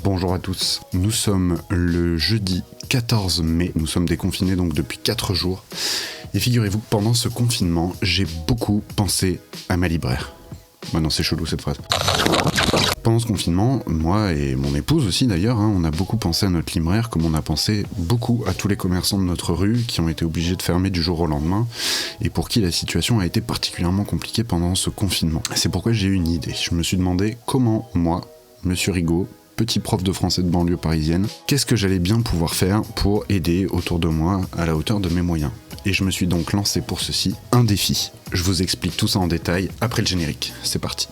Bonjour à tous, nous sommes le jeudi 14 mai, nous sommes déconfinés donc depuis 4 jours. Et figurez-vous que pendant ce confinement, j'ai beaucoup pensé à ma libraire. Non, c'est chelou cette phrase. Pendant ce confinement, moi et mon épouse aussi d'ailleurs, on a beaucoup pensé à notre libraire, comme on a pensé beaucoup à tous les commerçants de notre rue qui ont été obligés de fermer du jour au lendemain et pour qui la situation a été particulièrement compliquée pendant ce confinement. C'est pourquoi j'ai eu une idée. Je me suis demandé comment moi, Monsieur Rigaud, petit prof de français de banlieue parisienne, qu'est-ce que j'allais bien pouvoir faire pour aider autour de moi à la hauteur de mes moyens. Et je me suis donc lancé pour ceci un défi. Je vous explique tout ça en détail après le générique. C'est parti.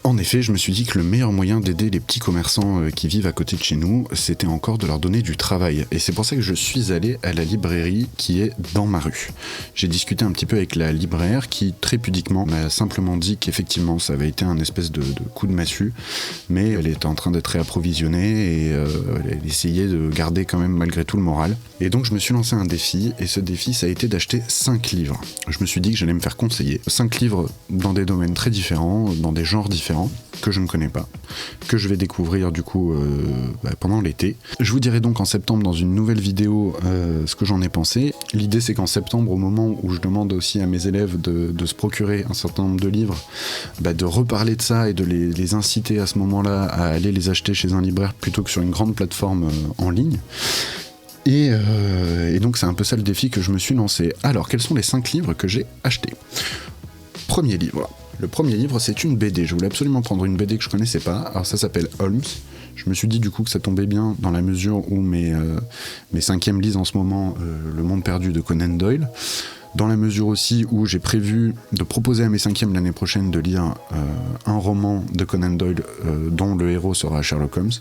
En effet, je me suis dit que le meilleur moyen d'aider les petits commerçants qui vivent à côté de chez nous, c'était encore de leur donner du travail. Et c'est pour ça que je suis allé à la librairie qui est dans ma rue. J'ai discuté un petit peu avec la libraire qui, très pudiquement, m'a simplement dit qu'effectivement, ça avait été un espèce de coup de massue, mais elle était en train d'être réapprovisionnée et elle essayait de garder quand même malgré tout le moral. Et donc je me suis lancé un défi, et ce défi, ça a été d'acheter 5 livres. Je me suis dit que j'allais me faire conseiller. 5 livres dans des domaines très différents, dans des genres différents, que je ne connais pas, que je vais découvrir du coup pendant l'été. Je vous dirai donc en septembre dans une nouvelle vidéo ce que j'en ai pensé. L'idée c'est qu'en septembre, au moment où je demande aussi à mes élèves de se procurer un certain nombre de livres, de reparler de ça et de les inciter à ce moment-là à aller les acheter chez un libraire plutôt que sur une grande plateforme en ligne. Et donc c'est un peu ça le défi que je me suis lancé. Alors, quels sont les 5 livres que j'ai achetés ? Premier livre. Le premier livre, c'est une BD. Je voulais absolument prendre une BD que je connaissais pas. Alors ça s'appelle Holmes. Je me suis dit du coup que ça tombait bien dans la mesure où mes 5e lisent en ce moment Le Monde Perdu de Conan Doyle. Dans la mesure aussi où j'ai prévu de proposer à mes 5e l'année prochaine de lire un roman de Conan Doyle dont le héros sera Sherlock Holmes.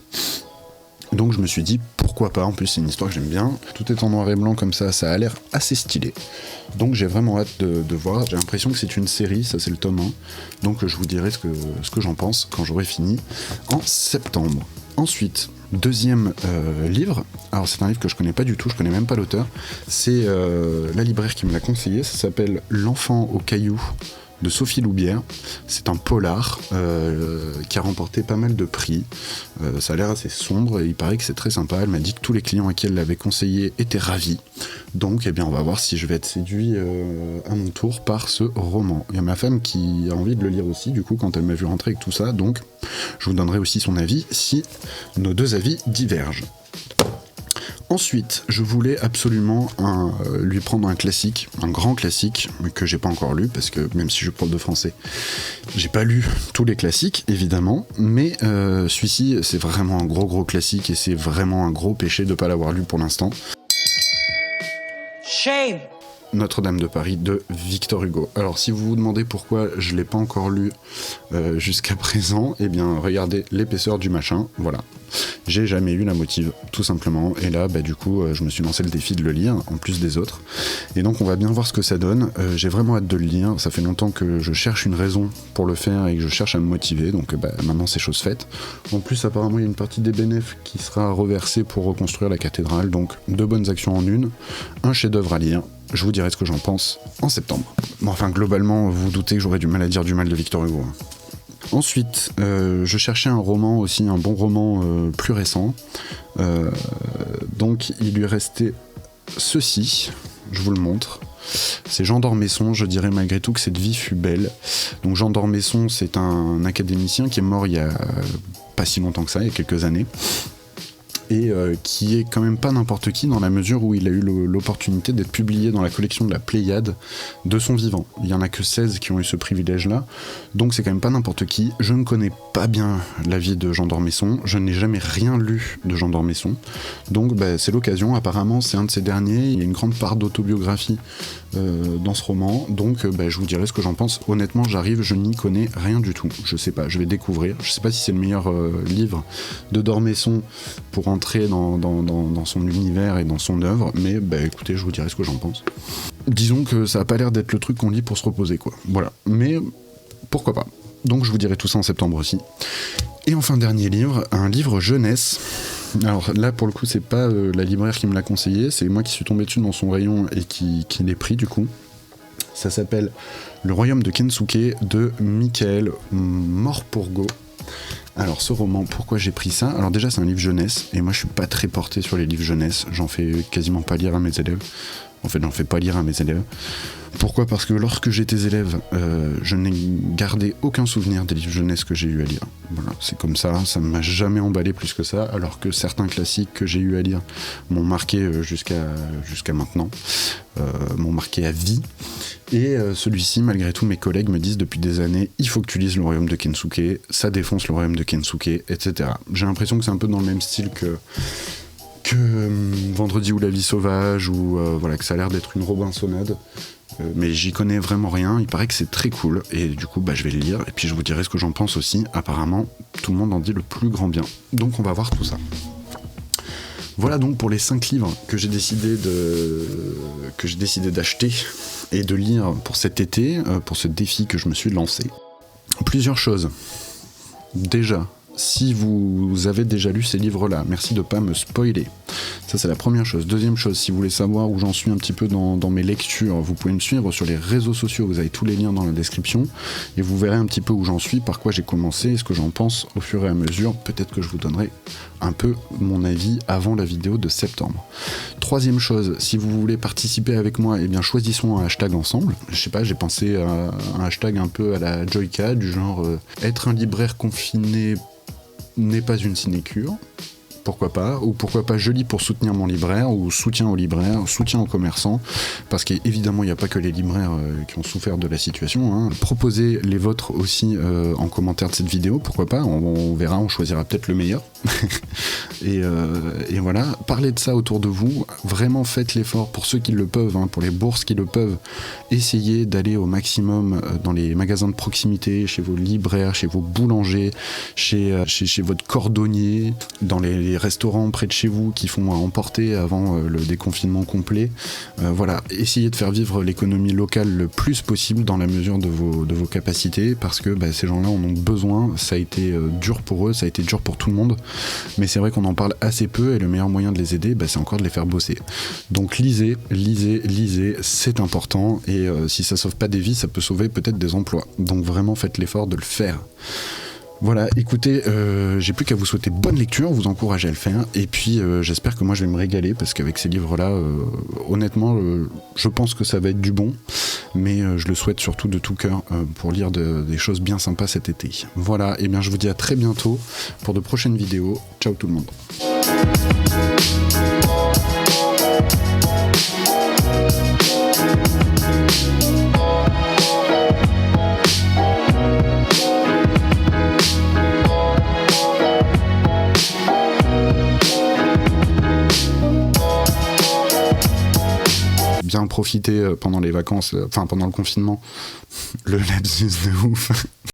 Donc je me suis dit, pourquoi pas, en plus c'est une histoire que j'aime bien, tout est en noir et blanc comme ça a l'air assez stylé. Donc j'ai vraiment hâte de voir, j'ai l'impression que c'est une série, ça c'est le tome 1, donc je vous dirai ce que j'en pense quand j'aurai fini en septembre. Ensuite, deuxième livre, alors c'est un livre que je connais pas du tout, je connais même pas l'auteur, c'est la libraire qui me l'a conseillé, ça s'appelle L'Enfant aux cailloux de Sophie Loubière. C'est un polar qui a remporté pas mal de prix. Ça a l'air assez sombre et il paraît que c'est très sympa. Elle m'a dit que tous les clients à qui elle l'avait conseillé étaient ravis. Donc on va voir si je vais être séduit à mon tour par ce roman. Il y a ma femme qui a envie de le lire aussi, du coup, quand elle m'a vu rentrer avec tout ça. Donc je vous donnerai aussi son avis si nos deux avis divergent. Ensuite, je voulais absolument lui prendre un classique, un grand classique, que j'ai pas encore lu, parce que même si je suis prof de français, j'ai pas lu tous les classiques, évidemment, mais celui-ci, c'est vraiment un gros classique, et c'est vraiment un gros péché de pas l'avoir lu pour l'instant. Shame! Notre-Dame de Paris de Victor Hugo. Alors si vous vous demandez pourquoi je l'ai pas encore lu jusqu'à présent, eh bien regardez l'épaisseur du machin, voilà. J'ai jamais eu la motive, tout simplement, et là du coup je me suis lancé le défi de le lire, en plus des autres, et donc on va bien voir ce que ça donne. J'ai vraiment hâte de le lire, ça fait longtemps que je cherche une raison pour le faire et que je cherche à me motiver, donc maintenant c'est chose faite. En plus apparemment il y a une partie des bénéfices qui sera reversée pour reconstruire la cathédrale, donc 2 bonnes actions en une, un chef-d'œuvre à lire. Je vous dirai ce que j'en pense en septembre. Bon, enfin, globalement, vous vous doutez que j'aurais du mal à dire du mal de Victor Hugo. Ensuite, je cherchais un roman aussi, un bon roman plus récent. Donc, il lui restait ceci. Je vous le montre. C'est Jean d'Ormesson. Je dirais malgré tout que cette vie fut belle. Donc, Jean d'Ormesson, c'est un académicien qui est mort il y a pas si longtemps que ça, il y a quelques années. Et qui est quand même pas n'importe qui dans la mesure où il a eu l'opportunité d'être publié dans la collection de la Pléiade de son vivant. Il y en a que 16 qui ont eu ce privilège-là, donc c'est quand même pas n'importe qui. Je ne connais pas bien la vie de Jean d'Ormesson, je n'ai jamais rien lu de Jean d'Ormesson, donc c'est l'occasion. Apparemment c'est un de ces derniers, il y a une grande part d'autobiographie dans ce roman, donc je vous dirai ce que j'en pense. Honnêtement j'arrive, je n'y connais rien du tout, je sais pas, je vais découvrir, je sais pas si c'est le meilleur livre de d'Ormesson pour entrer dans son univers et dans son œuvre, mais écoutez, je vous dirai ce que j'en pense. Disons que ça a pas l'air d'être le truc qu'on lit pour se reposer, quoi. Voilà. Mais pourquoi pas. Donc je vous dirai tout ça en septembre aussi. Et enfin, dernier livre, un livre jeunesse. Alors là, pour le coup, c'est pas la libraire qui me l'a conseillé, c'est moi qui suis tombé dessus dans son rayon et qui l'ai pris du coup. Ça s'appelle Le Royaume de Kensuke de Michael Morpurgo. Alors ce roman, pourquoi j'ai pris ça? Alors déjà, c'est un livre jeunesse, et moi je suis pas très porté sur les livres jeunesse, j'en fais quasiment pas lire à mes élèves. En fait, j'en fais pas lire à mes élèves. Pourquoi? Parce que lorsque j'étais élève, je n'ai gardé aucun souvenir des livres jeunesse que j'ai eu à lire. Voilà, c'est comme ça ne m'a jamais emballé plus que ça, alors que certains classiques que j'ai eu à lire m'ont marqué jusqu'à maintenant, m'ont marqué à vie. Et celui-ci, malgré tout, mes collègues me disent depuis des années, il faut que tu lises Le Royaume de Kensuke, ça défonce Le Royaume de Kensuke, etc. J'ai l'impression que c'est un peu dans le même style que Vendredi ou la vie sauvage, ou voilà, que ça a l'air d'être une Robinsonade. Mais j'y connais vraiment rien, il paraît que c'est très cool, et du coup je vais le lire, et puis je vous dirai ce que j'en pense aussi. Apparemment, tout le monde en dit le plus grand bien. Donc on va voir tout ça. Voilà donc pour les 5 livres que j'ai décidé d'acheter et de lire pour cet été, pour ce défi que je me suis lancé. Plusieurs choses. Déjà, si vous avez déjà lu ces livres-là, merci de ne pas me spoiler. Ça, c'est la première chose. Deuxième chose, si vous voulez savoir où j'en suis un petit peu dans mes lectures, vous pouvez me suivre sur les réseaux sociaux, vous avez tous les liens dans la description, et vous verrez un petit peu où j'en suis, par quoi j'ai commencé, et ce que j'en pense au fur et à mesure. Peut-être que je vous donnerai un peu mon avis avant la vidéo de septembre. Troisième chose, si vous voulez participer avec moi, eh bien choisissons un hashtag ensemble. Je sais pas, j'ai pensé à un hashtag un peu à la Joyka, du genre être un libraire confiné n'est pas une sinécure, pourquoi pas, ou pourquoi pas je lis pour soutenir mon libraire, ou soutien aux libraires, soutien aux commerçants, parce qu'évidemment il n'y a pas que les libraires qui ont souffert de la situation, hein. Proposez les vôtres aussi en commentaire de cette vidéo, pourquoi pas, on verra, on choisira peut-être le meilleur. et voilà, parlez de ça autour de vous, vraiment faites l'effort pour ceux qui le peuvent, hein, pour les bourses qui le peuvent, essayez d'aller au maximum dans les magasins de proximité, chez vos libraires, chez vos boulangers, chez votre cordonnier, dans les restaurants près de chez vous qui font à emporter avant le déconfinement complet. Voilà, essayez de faire vivre l'économie locale le plus possible dans la mesure de vos capacités, parce que ces gens-là en ont besoin. Ça a été dur pour eux, ça a été dur pour tout le monde, mais c'est vrai qu'on en parle assez peu, et le meilleur moyen de les aider, c'est encore de les faire bosser. Donc lisez, c'est important, et si ça sauve pas des vies, ça peut sauver peut-être des emplois. Donc vraiment faites l'effort de le faire. Voilà, écoutez, j'ai plus qu'à vous souhaiter bonne lecture, vous encourager à le faire, et puis j'espère que moi je vais me régaler, parce qu'avec ces livres-là, honnêtement, je pense que ça va être du bon, mais je le souhaite surtout de tout cœur pour lire des choses bien sympas cet été. Voilà, et bien je vous dis à très bientôt pour de prochaines vidéos. Ciao tout le monde. Bien profiter pendant les vacances, enfin pendant le confinement, le lapsus de ouf.